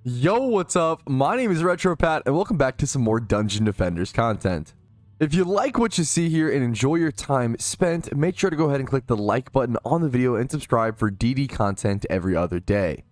Yo, what's up? My name is RetroPat, and welcome back to some more Dungeon Defenders content. If you like what you see here and enjoy your time spent, make sure to go ahead and click the like button on the video and subscribe for DD content every other day.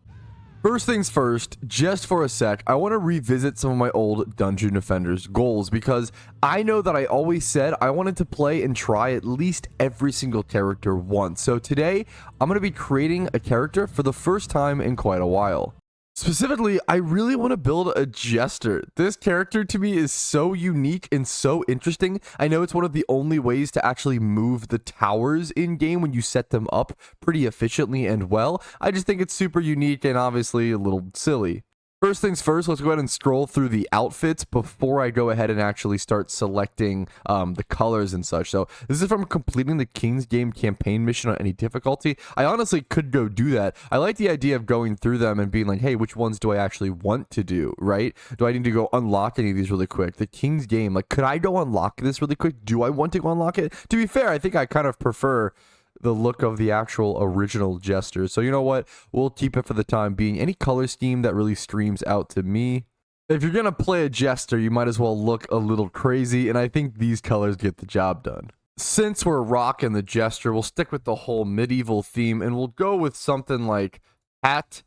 First things first, just for a sec, I want to revisit some of my old Dungeon Defenders goals because I know that I always said I wanted to play and try at least every single character once. So today, I'm going to be creating a character for the first time in quite a while. Specifically, I really want to build a jester. This character to me is so unique and so interesting. I know it's one of the only ways to actually move the towers in game when you set them up pretty efficiently and well. I just think it's super unique and obviously a little silly. First things first, let's go ahead and scroll through the outfits before I go ahead and actually start selecting the colors and such. So this is from completing the King's Game campaign mission on any difficulty. I honestly could go do that. I like the idea of going through them and being like, hey, which ones do I actually want to do, right? Do I need to go unlock any of these really quick? The King's Game, like, could I go unlock this really quick? Do I want to go unlock it? To be fair, I think I kind of prefer the look of the actual original jester. So you know what? We'll keep it for the time being. Any color scheme that really streams out to me. If you're going to play a jester, you might as well look a little crazy, and I think these colors get the job done. Since we're rocking the jester, we'll stick with the whole medieval theme, and we'll go with something like hat,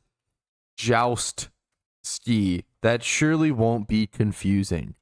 joust, ski. That surely won't be confusing.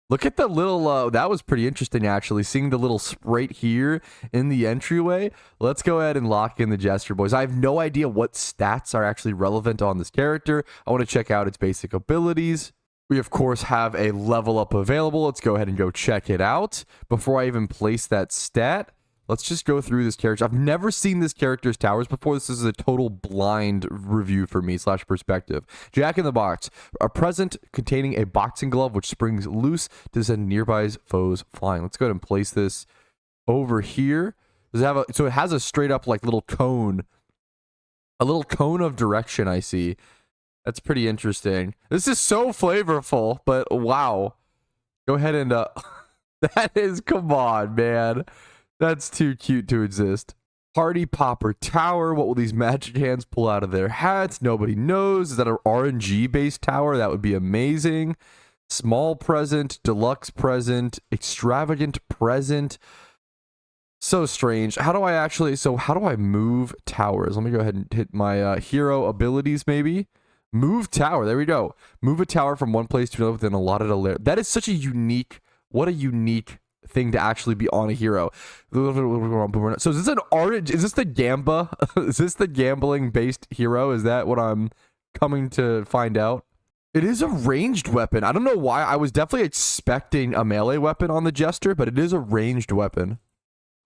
Look at the little, that was pretty interesting actually, seeing the little sprite here in the entryway. Let's go ahead and lock in the Jester Boys. I have no idea what stats are actually relevant on this character. I want to check out its basic abilities. We, of course, have a level up available. Let's go ahead and go check it out. Before I even place that stat, let's just go through this character. I've never seen this character's towers before. This is a total blind review for me / perspective. Jack in the Box. A present containing a boxing glove which springs loose to send nearby foes flying. Let's go ahead and place this over here. Does it have so it has a straight up like little cone. A little cone of direction I see. That's pretty interesting. This is so flavorful, but wow. Go ahead and that is, come on, man. That's too cute to exist. Party Popper Tower. What will these magic hands pull out of their hats? Nobody knows. Is that an RNG based tower? That would be amazing. Small present, deluxe present, extravagant present. So strange. How do I move towers? Let me go ahead and hit my hero abilities maybe. Move tower. There we go. Move a tower from one place to another within allotted layer. That is such a unique, what a unique thing to actually be on a hero. So is this an orange? Is this the Gamba? Is this the gambling based hero? Is that what I'm coming to find out? It is a ranged weapon. I don't know why. I was definitely expecting a melee weapon on the jester, but it is a ranged weapon.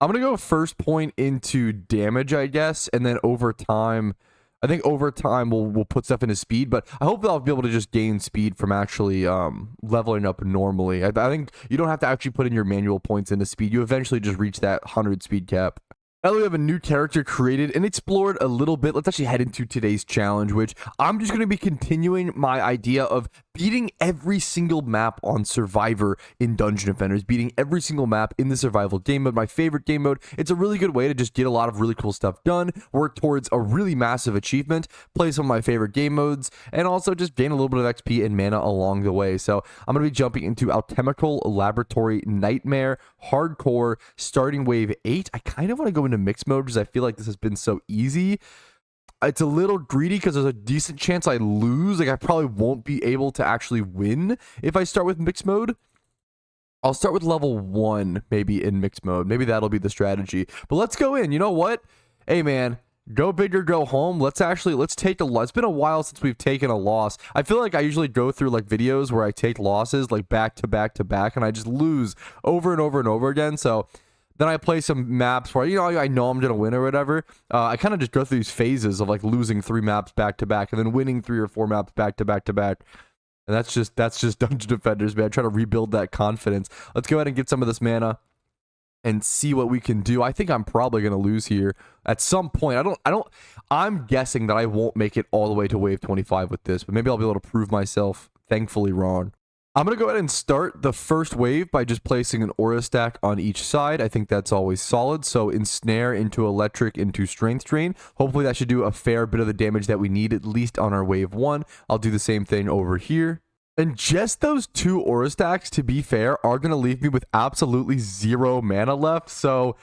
I'm gonna go first point into damage, I guess, and then over time, I think over time we'll put stuff into speed, but I hope that I'll be able to just gain speed from actually leveling up normally. I think you don't have to actually put in your manual points into speed. You eventually just reach that 100 speed cap. Now that we have a new character created and explored a little bit, let's actually head into today's challenge, which I'm just going to be continuing my idea of beating every single map on Survivor in Dungeon Defenders, beating every single map in the survival game mode, my favorite game mode. It's a really good way to just get a lot of really cool stuff done, work towards a really massive achievement, play some of my favorite game modes, and also just gain a little bit of XP and mana along the way. So I'm going to be jumping into Alchemical Laboratory Nightmare Hardcore starting wave 8. I kind of want to go into mixed mode because I feel like this has been so easy. It's a little greedy because there's a decent chance I lose. Like I probably won't be able to actually win if I start with mixed mode. I'll start with level 1 maybe in mixed mode. Maybe that'll be the strategy. But let's go in. You know what? Hey man, go big or go home. Let's take a loss. It's been a while since we've taken a loss. I feel like I usually go through like videos where I take losses like back to back to back and I just lose over and over and over again. So then I play some maps where, you know, I know I'm going to win or whatever. I kind of just go through these phases of like losing 3 maps back to back and then winning 3 or 4 maps back to back to back. And that's just Dungeon Defenders, man. Try to rebuild that confidence. Let's go ahead and get some of this mana and see what we can do. I think I'm probably going to lose here at some point. I'm guessing that I won't make it all the way to wave 25 with this, but maybe I'll be able to prove myself thankfully wrong. I'm going to go ahead and start the first wave by just placing an aura stack on each side. I think that's always solid. So ensnare into electric into strength drain. Hopefully that should do a fair bit of the damage that we need, at least on our wave 1. I'll do the same thing over here. And just those 2 aura stacks, to be fair, are going to leave me with absolutely 0 mana left. So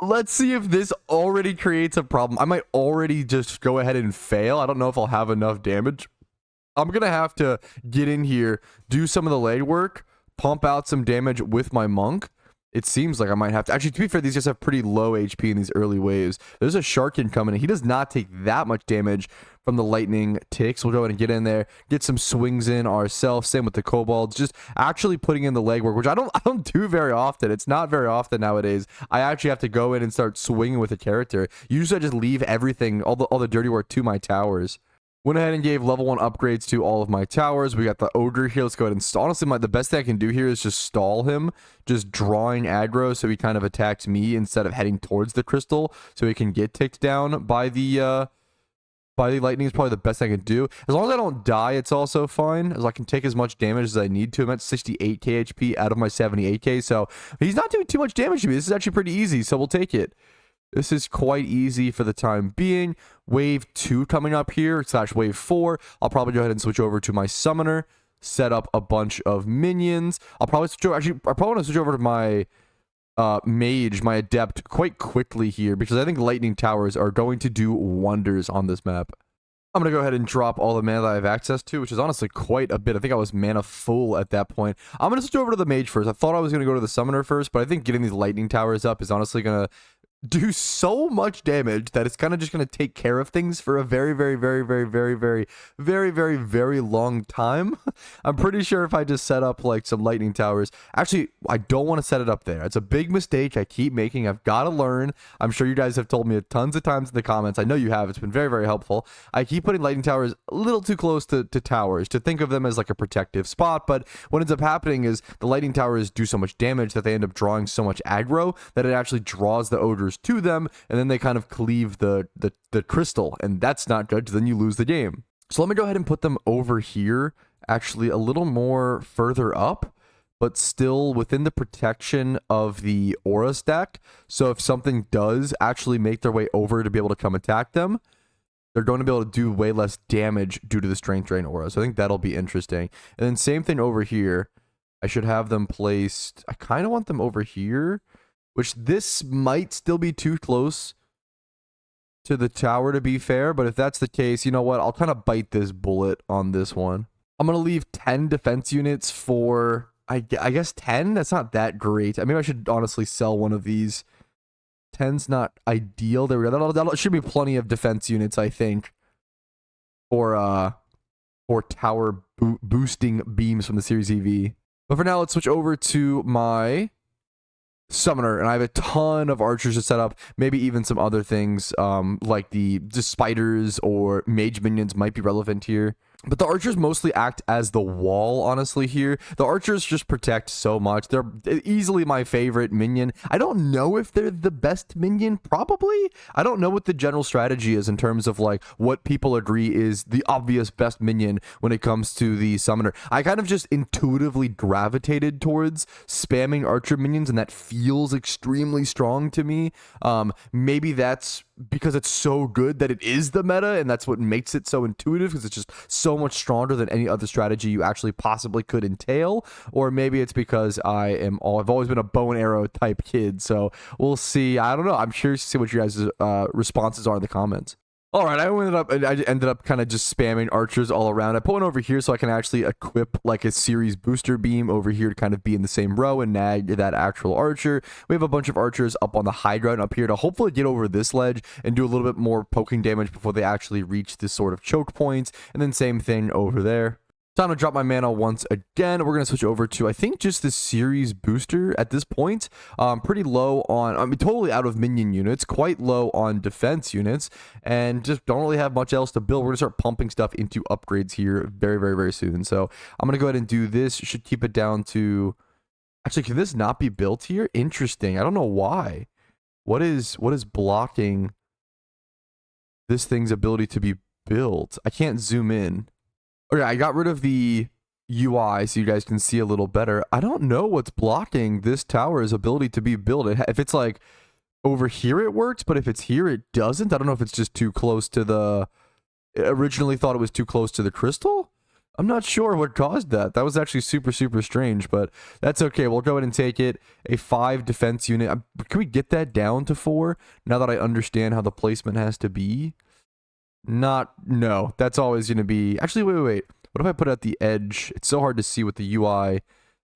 let's see if this already creates a problem. I might already just go ahead and fail. I don't know if I'll have enough damage. I'm going to have to get in here, do some of the legwork, pump out some damage with my monk. It seems like I might have to. Actually, to be fair, these guys have pretty low HP in these early waves. There's a Sharkin coming in. He does not take that much damage from the lightning ticks. We'll go ahead and get in there, get some swings in ourselves. Same with the kobolds. Just actually putting in the legwork, which I don't do very often. It's not very often nowadays. I actually have to go in and start swinging with a character. Usually I just leave everything, all the dirty work to my towers. Went ahead and gave level 1 upgrades to all of my towers. We got the ogre here. Let's go ahead and stall. Honestly, the best thing I can do here is just stall him, just drawing aggro so he kind of attacks me instead of heading towards the crystal so he can get ticked down by the lightning is probably the best I can do. As long as I don't die, it's also fine, as I can take as much damage as I need to. I'm at 68k HP out of my 78k, so he's not doing too much damage to me. This is actually pretty easy, so we'll take it. This is quite easy for the time being. Wave 2 coming up here, / wave 4. I'll probably go ahead and switch over to my summoner, set up a bunch of minions. I'll probably switch over, actually, I probably want to switch over to my mage, my adept, quite quickly here, because I think lightning towers are going to do wonders on this map. I'm going to go ahead and drop all the mana that I have access to, which is honestly quite a bit. I think I was mana full at that point. I'm going to switch over to the mage first. I thought I was going to go to the summoner first, but I think getting these lightning towers up is honestly going to do so much damage that it's kind of just going to take care of things for a very long time. I'm pretty sure if I just set up like some lightning towers, actually I don't want to set it up there. It's a big mistake I keep making. I've got to learn. I'm sure you guys have told me tons of times in the comments. I know you have. It's been very helpful. I keep putting lightning towers a little too close to towers to think of them as like a protective spot, but what ends up happening is the lightning towers do so much damage that they end up drawing so much aggro that it actually draws the ogres to them, and then they kind of cleave the crystal, and that's not good, then you lose the game. So let me go ahead and put them over here, actually a little more further up, but still within the protection of the aura stack. So if something does actually make their way over to be able to come attack them, they're going to be able to do way less damage due to the strength drain aura. So I think that'll be interesting. And then same thing over here. I should have them placed, I kind of want them over here, which this might still be too close to the tower to be fair, but if that's the case, you know what? I'll kind of bite this bullet on this one. I'm going to leave 10 defense units for, I guess 10? That's not that great. I mean, I should honestly sell one of these. 10's not ideal. There we go. That should be plenty of defense units, I think, for tower boosting beams from the Series EV. But for now, let's switch over to my summoner, and I have a ton of archers to set up, maybe even some other things like the spiders or mage minions might be relevant here. But the archers mostly act as the wall, honestly, here. The archers just protect so much. They're easily my favorite minion. I don't know if they're the best minion, probably. I don't know what the general strategy is in terms of like what people agree is the obvious best minion when it comes to the summoner. I kind of just intuitively gravitated towards spamming archer minions, and that feels extremely strong to me. Maybe that's because it's so good that it is the meta, and that's what makes it so intuitive, because it's just so much stronger than any other strategy you actually possibly could entail. Or maybe it's because I've always been a bow and arrow type kid, so we'll see. I don't know. I'm curious to see what you guys' responses are in the comments. All right, I ended up kind of just spamming archers all around. I put one over here so I can actually equip like a series booster beam over here to kind of be in the same row and nag that actual archer. We have a bunch of archers up on the high ground up here to hopefully get over this ledge and do a little bit more poking damage before they actually reach this sort of choke points. And then same thing over there. Time to drop my mana once again. We're going to switch over to, I think, just the series booster at this point. Pretty low on, I mean, totally out of minion units, quite low on defense units, and just don't really have much else to build. We're going to start pumping stuff into upgrades here very soon. So I'm going to go ahead and do this. Should keep it down to, actually, can this not be built here? Interesting. I don't know why. What is blocking this thing's ability to be built? I can't zoom in. Okay, I got rid of the UI so you guys can see a little better. I don't know what's blocking this tower's ability to be built. If it's like over here it works, but if it's here it doesn't. I don't know if it's just too close to the... Originally thought it was too close to the crystal. I'm not sure what caused that. That was actually super strange, but that's okay. We'll go ahead and take it. A 5 defense unit. Can we get that down to 4 now that I understand how the placement has to be? No, that's always going to be... Actually, wait. What if I put it at the edge? It's so hard to see with the UI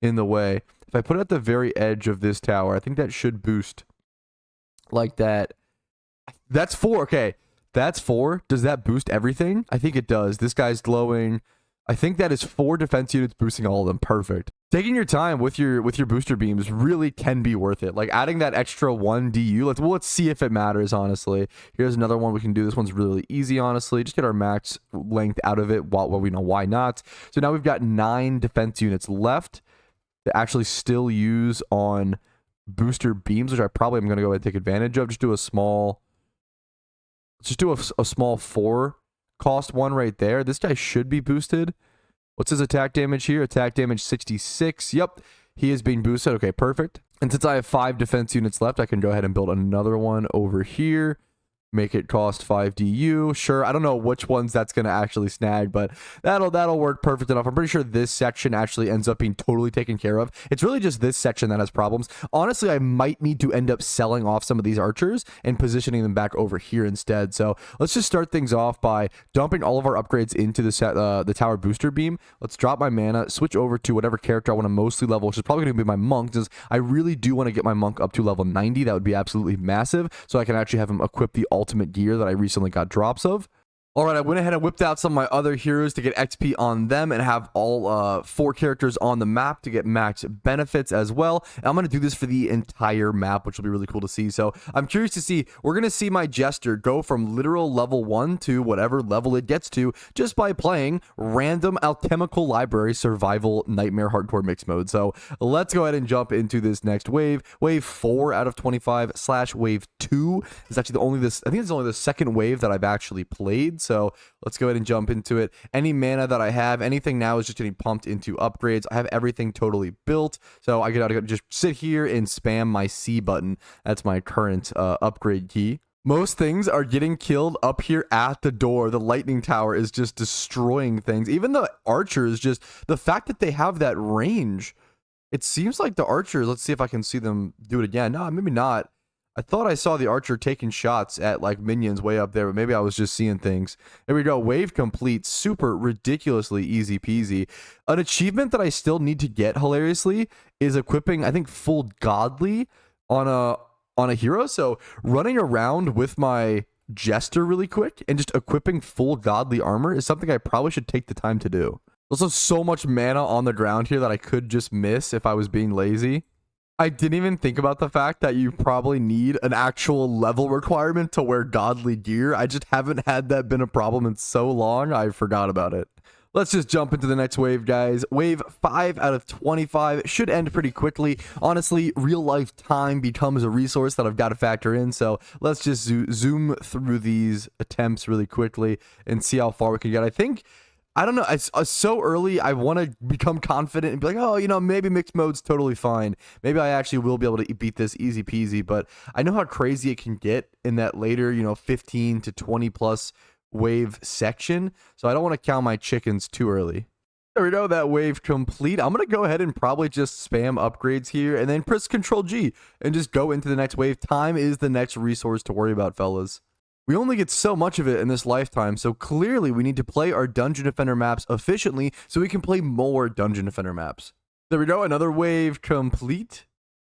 in the way. If I put it at the very edge of this tower, I think that should boost like that. That's 4. Okay, that's 4. Does that boost everything? I think it does. This guy's glowing. I think that is 4 defense units boosting all of them. Perfect. Taking your time with your booster beams really can be worth it. Like adding that extra 1 DU. Let's see if it matters, honestly. Here's another one we can do. This one's really easy, honestly. Just get our max length out of it while we know why not. So now we've got 9 defense units left to actually still use on booster beams, which I probably am going to go ahead and take advantage of. Just do a small 4 cost one right there. This guy should be boosted. What's his attack damage here? Attack damage 66. Yep, he is being boosted. Okay, perfect. And since I have 5 defense units left, I can go ahead and build another one over here. Make it cost 5 DU. Sure, I don't know which ones that's going to actually snag, but that'll work perfect enough. I'm pretty sure this section actually ends up being totally taken care of. It's really just this section that has problems. Honestly, I might need to end up selling off some of these archers and positioning them back over here instead. So let's just start things off by dumping all of our upgrades into the tower booster beam. Let's drop my mana, switch over to whatever character I want to mostly level, which is probably going to be my monk, because I really do want to get my monk up to level 90. That would be absolutely massive, so I can actually have him equip the ultimate gear that I recently got drops of. All right, I went ahead and whipped out some of my other heroes to get XP on them and have all 4 characters on the map to get max benefits as well. And I'm going to do this for the entire map, which will be really cool to see. So I'm curious to see, we're going to see my Jester go from literal level 1 to whatever level it gets to just by playing random Alchemical Library Survival Nightmare Hardcore Mix Mode. So let's go ahead and jump into this next wave. Wave 4 out of 25 / wave 2 is actually I think it's only the second wave that I've actually played. So let's go ahead and jump into it. Any mana that I have, anything now is just getting pumped into upgrades. I have everything totally built. So I gotta just sit here and spam my C button. That's my current upgrade key. Most things are getting killed up here at the door. The lightning tower is just destroying things. Even the archers, just the fact that they have that range. It seems like the archers, let's see if I can see them do it again. No, maybe not. I thought I saw the archer taking shots at like minions way up there, but maybe I was just seeing things. There we go. Wave complete. Super ridiculously easy peasy. An achievement that I still need to get, hilariously, is equipping, I think, full godly on a hero. So running around with my Jester really quick and just equipping full godly armor is something I probably should take the time to do. Also, so much mana on the ground here that I could just miss if I was being lazy. I didn't even think about the fact that you probably need an actual level requirement to wear godly gear. I just haven't had that been a problem in so long, I forgot about it. Let's just jump into the next wave, guys. Wave 5 out of 25 should end pretty quickly. Honestly, real life time becomes a resource that I've got to factor in. So let's just zoom through these attempts really quickly and see how far we can get. I don't know. It's so early. I want to become confident and be like, oh, you know, maybe mixed mode's totally fine. Maybe I actually will be able to beat this easy peasy. But I know how crazy it can get in that later, 15 to 20 plus wave section. So I don't want to count my chickens too early. There we go. That wave complete. I'm going to go ahead and probably just spam upgrades here and then press Control G and just go into the next wave. Time is the next resource to worry about, fellas. We only get so much of it in this lifetime, so clearly we need to play our Dungeon Defender maps efficiently so we can play more Dungeon Defender maps. There we go, another wave complete.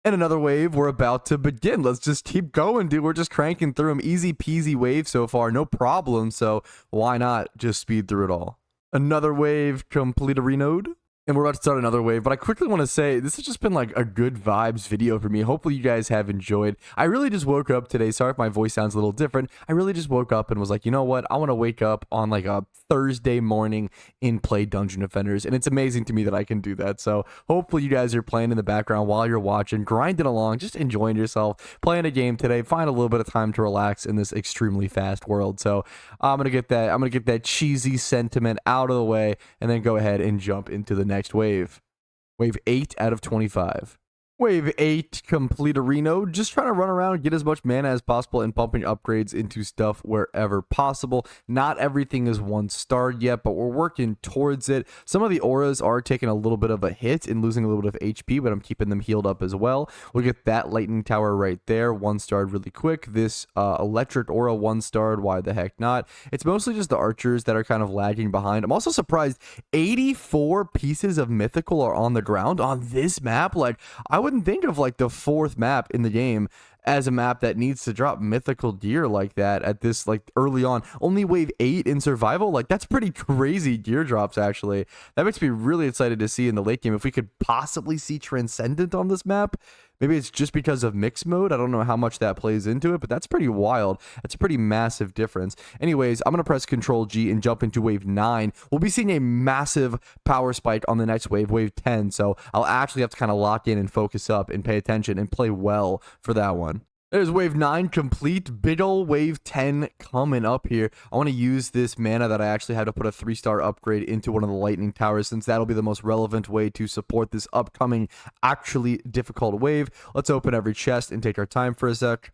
And another wave we're about to begin. Let's just keep going, dude. We're just cranking through them. Easy peasy wave so far, no problem, so why not just speed through it all? Another wave complete a renode. and we're about to start another wave, but I quickly want to say this has just been like a good vibes video for me. Hopefully you guys have enjoyed. I really just woke up today. Sorry if my voice sounds a little different. I really just woke up and was like, you know what? I want to wake up on like a Thursday morning and play Dungeon Defenders, and it's amazing to me that I can do that. So hopefully you guys are playing in the background while you're watching, grinding along, just enjoying yourself, playing a game today. Find a little bit of time to relax in this extremely fast world. So I'm gonna get that cheesy sentiment out of the way, and then go ahead and jump into the next wave. Wave 8 out of 25. Wave 8, complete a Reno. Just trying to run around, get as much mana as possible, and pumping upgrades into stuff wherever possible. Not everything is 1-starred yet, but we're working towards it. Some of the auras are taking a little bit of a hit and losing a little bit of HP, but I'm keeping them healed up as well. We'll get that lightning tower right there, 1-starred really quick. This electric aura 1-starred, why the heck not? It's mostly just the archers that are kind of lagging behind. I'm also surprised 84 pieces of mythical are on the ground on this map. Like, I wouldn't think of like the 4th map in the game as a map that needs to drop mythical gear like that at this like early on. Only wave 8 in survival. Like, that's pretty crazy gear drops, actually. That makes me really excited to see in the late game if we could possibly see Transcendent on this map. Maybe it's just because of mix mode. I don't know how much that plays into it, but that's pretty wild. That's a pretty massive difference. Anyways, I'm going to press Control G and jump into wave 9. We'll be seeing a massive power spike on the next wave, wave 10. So I'll actually have to kind of lock in and focus up and pay attention and play well for that one. There's wave 9 complete. Big ol' wave 10 coming up here. I want to use this mana that I actually had to put a 3-star upgrade into one of the lightning towers, since that'll be the most relevant way to support this upcoming actually difficult wave. Let's open every chest and take our time for a sec.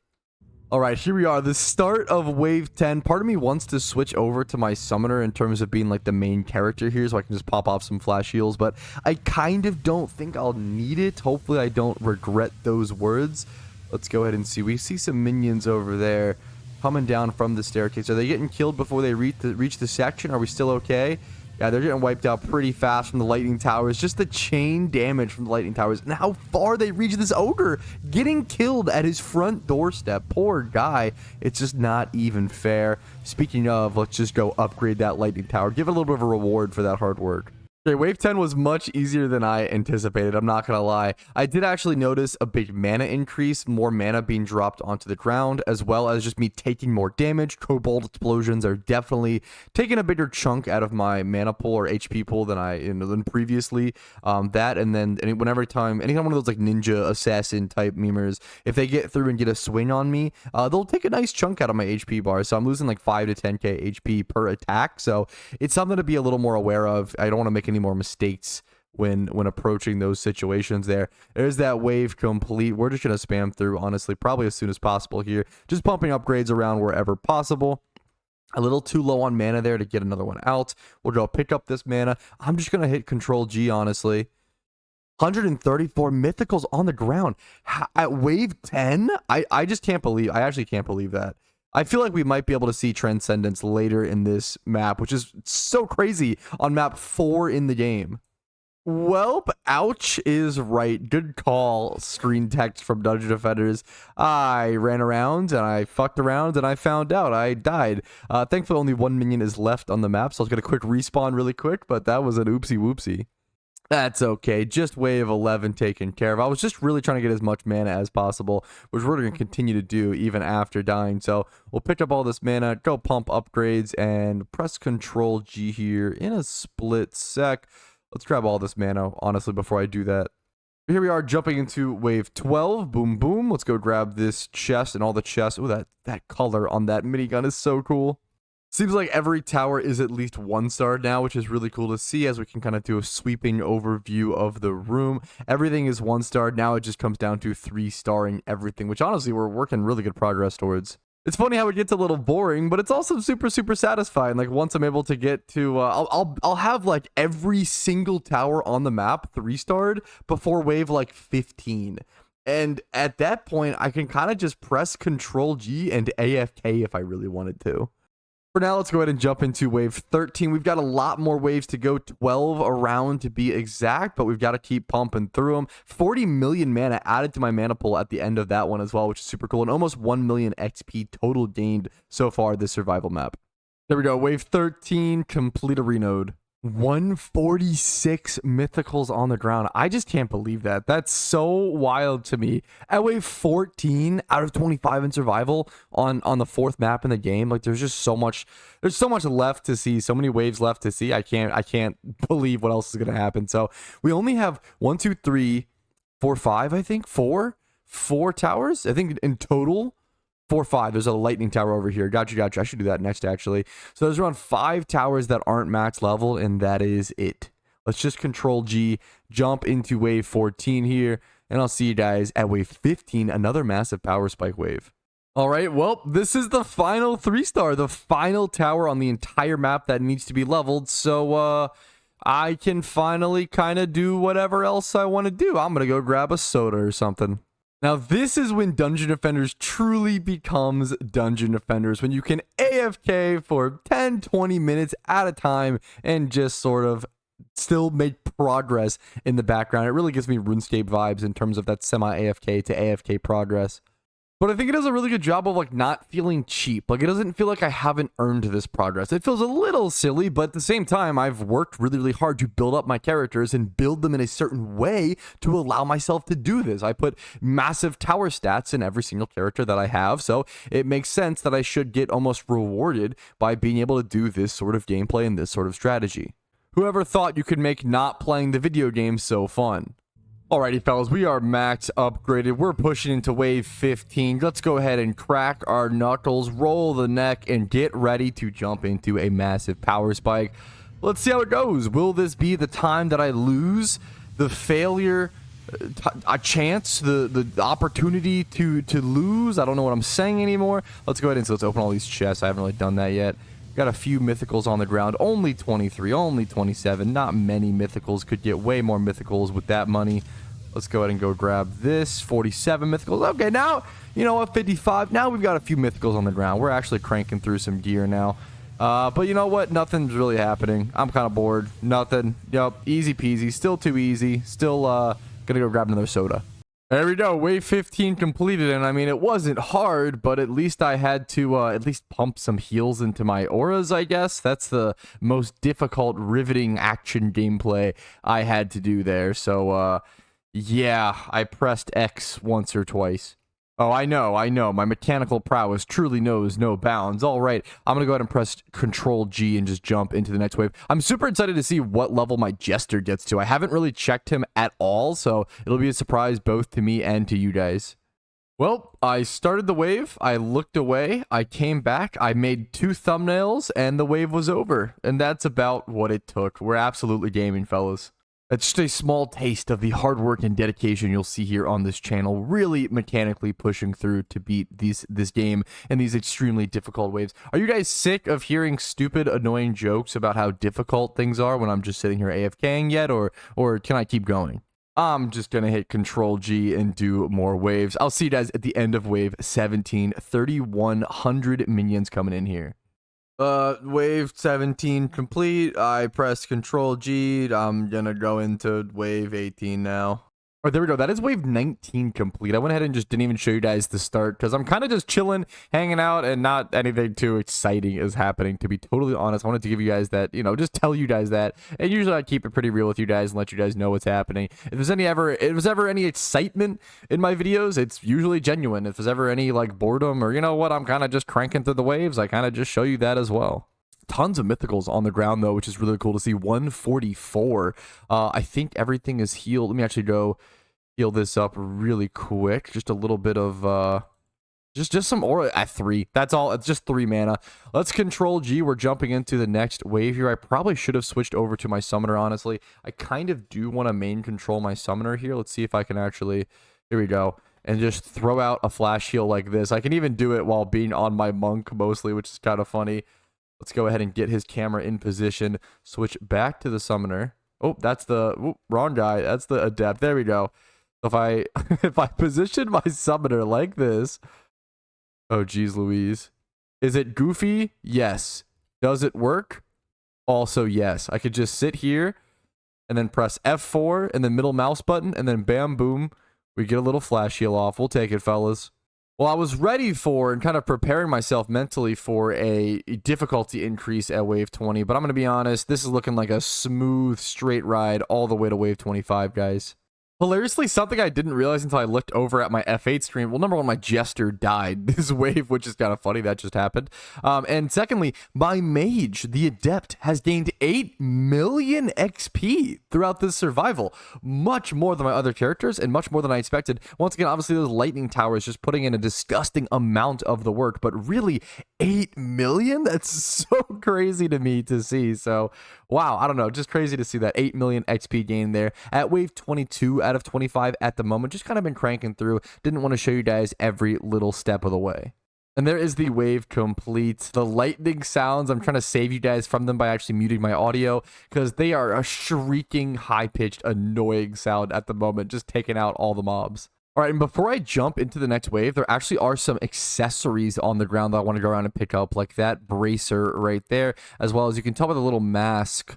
All right, here we are, the start of wave 10. Part of me wants to switch over to my summoner in terms of being like the main character here, so I can just pop off some flash heals, but I kind of don't think I'll need it. Hopefully I don't regret those words. Let's go ahead and see. We see some minions over there coming down from the staircase. Are they getting killed before they reach the section? Are we still okay? Yeah, they're getting wiped out pretty fast from the lightning towers. Just the chain damage from the lightning towers and how far they reach. This ogre getting killed at his front doorstep. Poor guy. It's just not even fair. Speaking of, let's just go upgrade that lightning tower. Give it a little bit of a reward for that hard work. Okay, wave 10 was much easier than I anticipated, I'm not gonna lie. I did actually notice a big mana increase, more mana being dropped onto the ground, as well as just me taking more damage. Cobalt explosions are definitely taking a bigger chunk out of my mana pool or HP pool than previously. That, and then anytime one of those like ninja assassin type memers, if they get through and get a swing on me, they'll take a nice chunk out of my HP bar. So I'm losing like 5 to 10k HP per attack. So it's something to be a little more aware of. I don't want to make any more mistakes when approaching those situations. There's that wave complete. We're just gonna spam through, honestly, probably as soon as possible here, just pumping upgrades around wherever possible. A little too low on mana there to get another one out. We'll go pick up this mana. I'm just gonna hit Control G, honestly. 134 mythicals on the ground at wave 10. I actually can't believe that. I feel like we might be able to see Transcendence later in this map, which is so crazy on map 4 in the game. Welp, ouch is right. Good call, screen text from Dungeon Defenders. I ran around and I fucked around and I found out I died. Thankfully, only 1 minion is left on the map, so I was going to quick respawn really quick, but that was an oopsie whoopsie. That's okay. Just wave 11 taken care of. I was just really trying to get as much mana as possible, which we're going to continue to do even after dying. So we'll pick up all this mana, go pump upgrades, and press Control G here in a split sec. Let's grab all this mana, honestly, before I do that. Here we are jumping into wave 12. Boom, boom. Let's go grab this chest and all the chests. Oh, that color on that minigun is so cool. Seems like every tower is at least 1-star now, which is really cool to see, as we can kind of do a sweeping overview of the room. Everything is 1-star. Now it just comes down to 3-starring everything, which honestly we're working really good progress towards. It's funny how it gets a little boring, but it's also super, super satisfying. Like, once I'm able to get to, I'll have like every single tower on the map 3-starred before wave like 15. And at that point, I can kind of just press Control G and AFK if I really wanted to. For now, let's go ahead and jump into wave 13. We've got a lot more waves to go, 12 around to be exact, but we've got to keep pumping through them. 40 million mana added to my mana pool at the end of that one as well, which is super cool, and almost 1 million XP total gained so far this survival map. There we go, wave 13, complete a renode. 146 mythicals on the ground. I just can't believe that. That's so wild to me. At wave 14 out of 25 in survival on the fourth map in the game, like there's so much left to see, so many waves left to see. I can't believe what else is gonna happen. So we only have 1, 2, 3, 4, 5, I think. Four towers, I think, in total. 4, 5. There's a lightning tower over here. Gotcha. I should do that next, actually. So there's around 5 towers that aren't max level, and that is it. Let's just control G, jump into wave 14 here, and I'll see you guys at wave 15, another massive power spike wave. All right, well, this is the final 3-star, the final tower on the entire map that needs to be leveled. So, I can finally kind of do whatever else I want to do. I'm going to go grab a soda or something. Now, this is when Dungeon Defenders truly becomes Dungeon Defenders, when you can AFK for 10, 20 minutes at a time and just sort of still make progress in the background. It really gives me RuneScape vibes in terms of that semi-AFK to AFK progress. But I think it does a really good job of like not feeling cheap. Like it doesn't feel like I haven't earned this progress. It feels a little silly, but at the same time, I've worked really, really hard to build up my characters and build them in a certain way to allow myself to do this. I put massive tower stats in every single character that I have, so it makes sense that I should get almost rewarded by being able to do this sort of gameplay and this sort of strategy. Whoever thought you could make not playing the video game so fun? Alrighty, fellas, we are max upgraded. We're pushing into wave 15. Let's go ahead and crack our knuckles, roll the neck, and get ready to jump into a massive power spike. Let's see how it goes. Will this be the time that I lose the failure, a chance, the opportunity to lose? I don't know what I'm saying anymore. Let's go ahead and let's open all these chests. I haven't really done that yet. Got a few mythicals on the ground. Only 23, only 27. Not many mythicals. Could get way more mythicals with that money. Let's go ahead and go grab this. 47 mythicals. Okay, now, you know what, 55. Now we've got a few mythicals on the ground. We're actually cranking through some gear now. But you know what? Nothing's really happening. I'm kind of bored. Nothing. Yep, easy peasy. Still too easy. Still gonna go grab another soda. There we go, wave 15 completed, and I mean, it wasn't hard, but at least I had to at least pump some heals into my auras, I guess. That's the most difficult, riveting action gameplay I had to do there. So, yeah, I pressed X once or twice. Oh, I know. My mechanical prowess truly knows no bounds. All right, I'm going to go ahead and press Control G and just jump into the next wave. I'm super excited to see what level my Jester gets to. I haven't really checked him at all, so it'll be a surprise both to me and to you guys. Well, I started the wave, I looked away, I came back, I made 2 thumbnails, and the wave was over. And that's about what it took. We're absolutely gaming, fellas. That's just a small taste of the hard work and dedication you'll see here on this channel, really mechanically pushing through to beat this game and these extremely difficult waves. Are you guys sick of hearing stupid, annoying jokes about how difficult things are when I'm just sitting here AFKing yet, or can I keep going? I'm just gonna hit Control G and do more waves. I'll see you guys at the end of wave 17. 3,100 minions coming in here. Wave 17 complete. I pressed Control G. I'm gonna go into wave 18 now. Oh, there we go. That is wave 19 complete. I went ahead and just didn't even show you guys the start because I'm kind of just chilling, hanging out, and not anything too exciting is happening. To be totally honest, I wanted to give you guys that, you know, just tell you guys that. And usually I keep it pretty real with you guys and let you guys know what's happening. If there's ever any excitement in my videos, it's usually genuine. If there's ever any like boredom or, you know what, I'm kind of just cranking through the waves, I kind of just show you that as well. Tons of mythicals on the ground though, which is really cool to see. 144. I think everything is healed. Let me actually go heal this up really quick. Just a little bit of just some aura at 3. That's all. It's just 3 mana. Let's Control G. We're jumping into the next wave here. I probably should have switched over to my summoner, honestly. I kind of do want to main control my summoner here. Let's see if I can actually, here we go, and just throw out a flash heal like this. I can even do it while being on my monk mostly, which is kind of funny. Let's go ahead and get his camera in position. Switch back to the summoner. Oh, that's the wrong guy. That's the adept. There we go. If I if I position my summoner like this, oh geez Louise. Is it goofy? Yes. Does it work? Also yes. I could just sit here and then press F4 and then middle mouse button and then bam boom. We get a little flash heal off. We'll take it, fellas. Well, I was ready for and kind of preparing myself mentally for a difficulty increase at wave 20, but I'm going to be honest, this is looking like a smooth, straight ride all the way to wave 25, guys. Hilariously, something I didn't realize until I looked over at my F8 stream. Well, number one, my Jester died this wave, which is kind of funny. That just happened. And secondly, my Mage, the Adept, has gained 8 million XP throughout this survival. Much more than my other characters and much more than I expected. Once again, obviously, those Lightning Towers just putting in a disgusting amount of the work, but really, 8 million? That's so crazy to me to see. So, wow, I don't know. Just crazy to see that 8 million XP gain there at wave 22 out of 25 at the moment. Just kind of been cranking through. Didn't want to show you guys every little step of the way. And there is the wave complete. The lightning sounds, I'm trying to save you guys from them by actually muting my audio because they are a shrieking, high-pitched, annoying sound at the moment, just taking out all the mobs. All right, and before I jump into the next wave, there actually are some accessories on the ground that I want to go around and pick up, like that bracer right there, as well as you can tell by the little mask.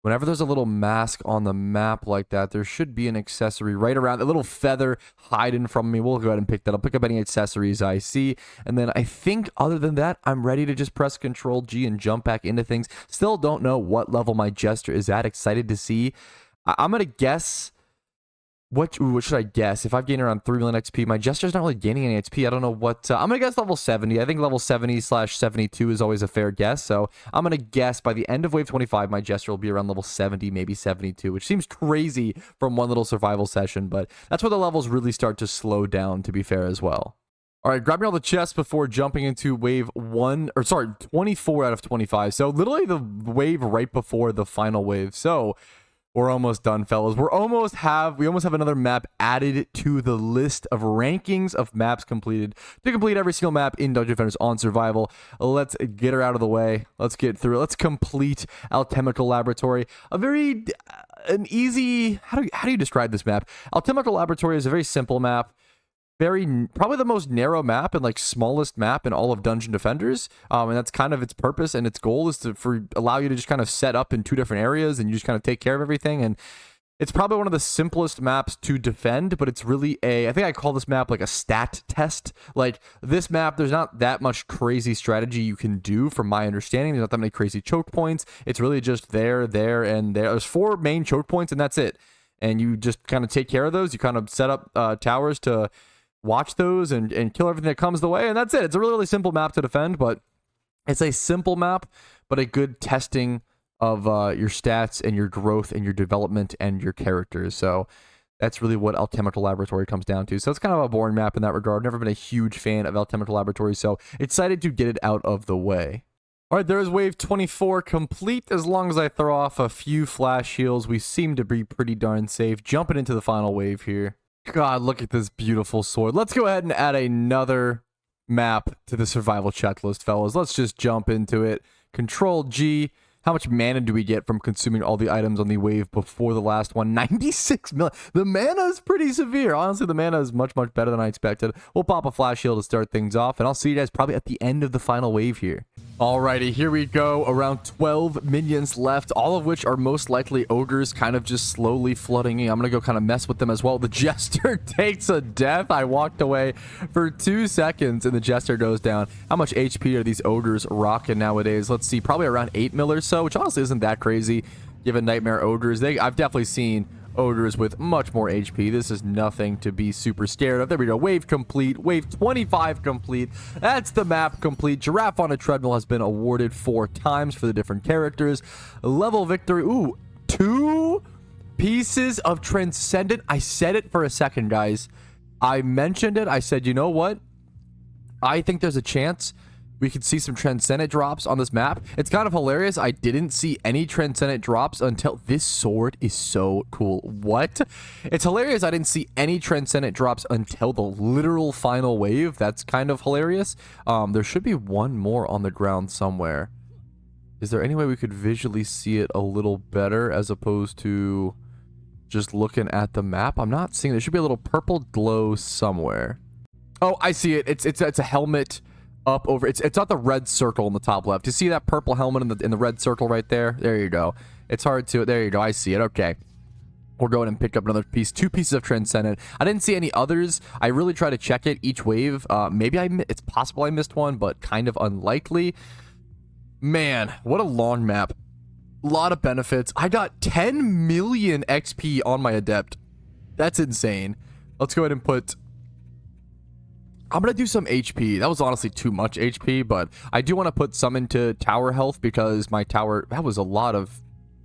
Whenever there's a little mask on the map like that, there should be an accessory right around, a little feather hiding from me. We'll go ahead and pick that up, pick up any accessories I see. And then I think other than that, I'm ready to just press Control G and jump back into things. Still don't know what level my Jester is at. Excited to see. I'm going to guess... What should I guess? If I've gained around 3 million XP, my Jester's not really gaining any XP. I don't know what... I'm going to guess level 70. I think level 70/72 is always a fair guess. So I'm going to guess by the end of wave 25, my Jester will be around level 70, maybe 72, which seems crazy from one little survival session. But that's where the levels really start to slow down, to be fair as well. All right, grabbing all the chests before jumping into wave 24 out of 25. So literally the wave right before the final wave. So... we're almost done, fellas. We almost have another map added to the list of rankings of maps completed. To complete every single map in Dungeon Defenders on survival, let's get her out of the way. Let's get through it. Let's complete Alchemical Laboratory. An easy, how do you describe this map? Alchemical Laboratory is a very simple map. Probably the most narrow map and like smallest map in all of Dungeon Defenders, and that's kind of its purpose and its goal is to allow you to just kind of set up in 2 different areas and you just kind of take care of everything. And it's probably one of the simplest maps to defend, but it's really I think I call this map like a stat test. Like this map, there's not that much crazy strategy you can do from my understanding. There's not that many crazy choke points. It's really just there, and there. There's 4 main choke points and that's it. And you just kind of take care of those. You kind of set up towers to watch those and kill everything that comes the way, and that's it. It's a really, really simple map to defend, but it's a simple map, but a good testing of your stats and your growth and your development and your characters. So that's really what Alchemical Laboratory comes down to. So it's kind of a boring map in that regard. Never been a huge fan of Alchemical Laboratory, so excited to get it out of the way. All right, there is wave 24 complete. As long as I throw off a few flash heals, we seem to be pretty darn safe. Jumping into the final wave here. God, look at this beautiful sword. Let's go ahead and add another map to the survival checklist, fellas. Let's just jump into it. Control G. How much mana do we get from consuming all the items on the wave before the last one? 96 million. The mana is pretty severe. Honestly, the mana is much, much better than I expected. We'll pop a flash heal to start things off, and I'll see you guys probably at the end of the final wave here. Alrighty, here we go. Around 12 minions left, all of which are most likely ogres, kind of just slowly flooding in. I'm going to go kind of mess with them as well. The Jester takes a death. I walked away for 2 seconds, and the Jester goes down. How much HP are these ogres rocking nowadays? Let's see, probably around 8 mil or so, which honestly isn't that crazy given Nightmare Ogres. I've definitely seen ogres with much more HP. This is nothing to be super scared of. There we go. Wave complete. Wave 25 complete. That's the map complete. Giraffe on a Treadmill has been awarded 4 times for the different characters. Level victory. Ooh, 2 pieces of Transcendent. I said it for a second, guys. I mentioned it. I said, you know what? I think there's a chance we could see some Transcendent drops on this map. It's kind of hilarious. I didn't see any Transcendent drops until this sword is so cool. What? It's hilarious. I didn't see any Transcendent drops until the literal final wave. That's kind of hilarious. There should be one more on the ground somewhere. Is there any way we could visually see it a little better as opposed to just looking at the map? I'm not seeing. There should be a little purple glow somewhere. Oh, I see it. It's a helmet up over. It's not the red circle in the top left. You see that purple helmet in the red circle right there? There you go. It's hard to. There you go. I see it. Okay. We'll go ahead and pick up another piece, 2 pieces of Transcendent. I didn't see any others. I really try to check it each wave. Maybe it's possible I missed one, but kind of unlikely. Man, what a long map. A lot of benefits. I got 10 million XP on my Adept. That's insane. Let's go ahead and put... I'm going to do some HP. That was honestly too much HP, but I do want to put some into tower health because my tower... That was a lot of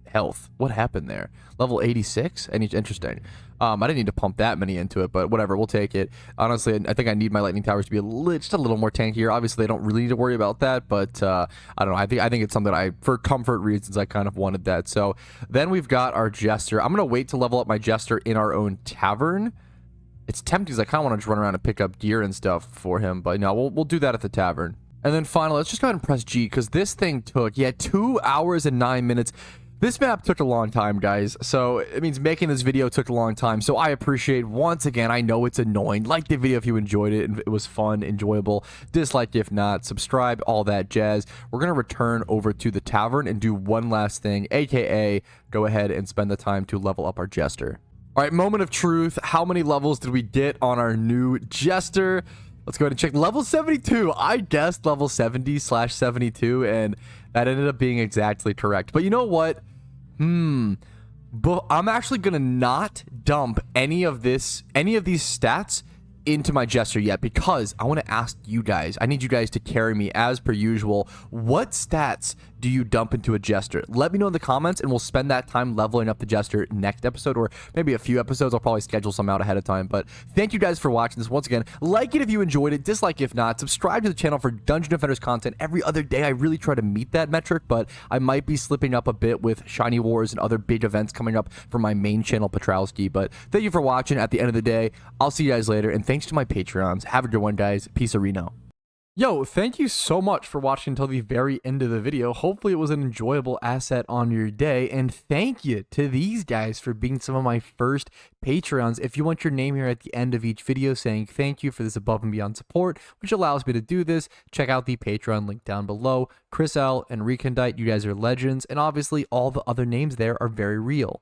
health. What happened there? Level 86? Interesting. I didn't need to pump that many into it, but whatever, we'll take it. Honestly, I think I need my lightning towers to be just a little more tankier. Obviously, I don't really need to worry about that, but I don't know. I think it's something for comfort reasons, I kind of wanted that. So then we've got our Jester. I'm gonna wait to level up my Jester in our own tavern. It's tempting because I kind of want to just run around and pick up gear and stuff for him, but no, we'll do that at the tavern. And then finally, let's just go ahead and press G because this thing took 2 hours and 9 minutes. This map took a long time, guys, so it means making this video took a long time, so I appreciate, once again, I know it's annoying. Like the video if you enjoyed it and it was fun, enjoyable. Dislike if not, subscribe, all that jazz. We're going to return over to the tavern and do one last thing, aka go ahead and spend the time to level up our Jester. All right, moment of truth. How many levels did we get on our new Jester? Let's go ahead and check. Level 72. I guessed level 70/72, and that ended up being exactly correct. But you know what? But I'm actually gonna not dump any of these stats into my Jester yet because I want to ask you guys. I need you guys to carry me as per usual. What stats do you dump into a Jester? Let me know in the comments and we'll spend that time leveling up the Jester next episode, or maybe a few episodes. I'll probably schedule some out ahead of time. But thank you guys for watching this once again. Like it if you enjoyed it, dislike if not, subscribe to the channel for Dungeon Defenders content every other day. I really try to meet that metric, but I might be slipping up a bit with Shiny Wars and other big events coming up for my main channel, Petrowski. But thank you for watching. At the end of the day, I'll see you guys later, and thanks to my Patreons. Have a good one, guys. Peace, Reno. Yo, thank you so much for watching until the very end of the video. Hopefully it was an enjoyable asset on your day, and thank you to these guys for being some of my first Patreons. If you want your name here at the end of each video saying thank you for this above and beyond support, which allows me to do this, check out the Patreon link down below. Chris L and Recondite, you guys are legends, and obviously all the other names there are very real.